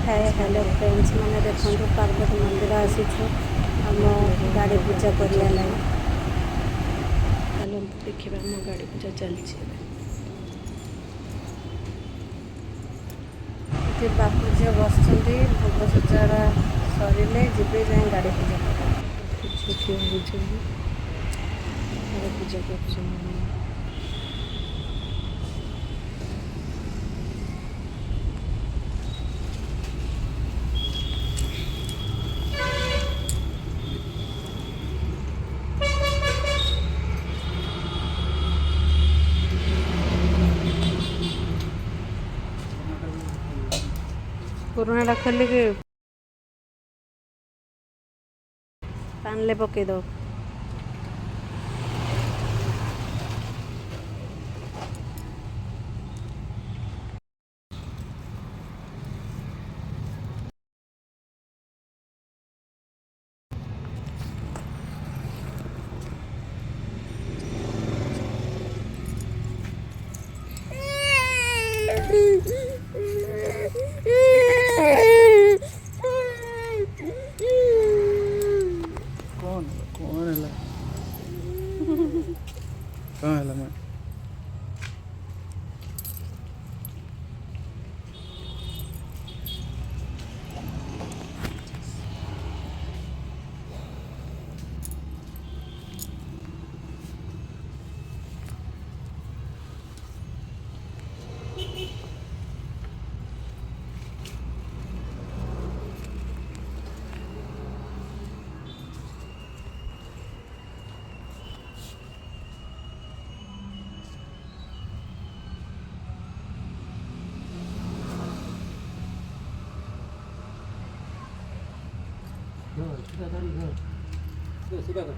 Hi hello friends मैंने देखो पार्वती मंदिर आसीଛୁ आम गाड़ी पूजा करिया लागी चलते देखा आम गाड़ी पूजा चलती ये बापू झील बस भोग सजाड़ा सरिले जीवे जाए गाड़ी पूजा पूजा कर पुराना खोलिक पान पकई दो कौन है कहाँ है मैं सीधा कर।